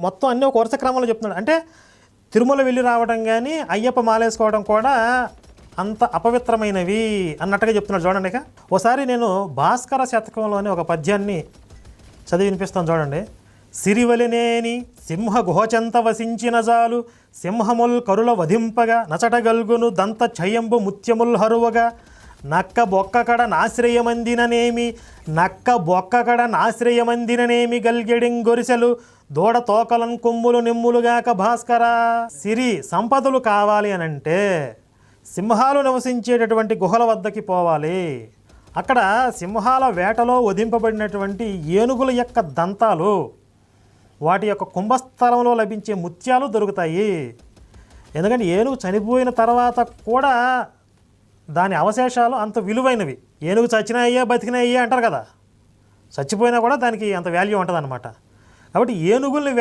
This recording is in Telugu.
మొత్తం అన్నీ ఒక వరుస క్రమంలో చెప్తున్నాడు. అంటే తిరుమల వెళ్ళి రావడం కానీ అయ్యప్ప మాలేసుకోవడం కూడా అంత అపవిత్రమైనవి అన్నట్టుగా చెప్తున్నాడు. చూడండి, ఇక ఓసారి నేను భాస్కర శతకంలోని ఒక పద్యాన్ని చదివి వినిపిస్తాను. చూడండి. సిరివలినేని సింహ గుహచెంత వసించిన జాలు సింహముల్ కరుల వధింపగా నచటగల్గును దంత ఛయంబు ముత్యముల్ హరువగా నక్క బొక్కకడ నాశ్రయమందిననేమి గల్గెడింగొరిసెలు దూడ తోకలన్ కొమ్ములు నిమ్ములుగాక భాస్కర. సిరి సంపదలు కావాలి అనంటే సింహాలు నివసించేటటువంటి గుహల వద్దకి పోవాలి. అక్కడ సింహాల వేటలో వధింపబడినటువంటి ఏనుగుల యొక్క దంతాలు, వాటి యొక్క కుంభస్థలంలో లభించే ముత్యాలు దొరుకుతాయి. ఎందుకంటే ఏనుగు చనిపోయిన తర్వాత కూడా దాని అవశేషాలు అంత విలువైనవి. ఏనుగు చచ్చినాయ్యా బతికినాయ్యా అంటారు కదా, చచ్చిపోయినా కూడా దానికి అంత వాల్యూ ఉంటుంది అన్నమాట. కాబట్టి ఏనుగుల్ని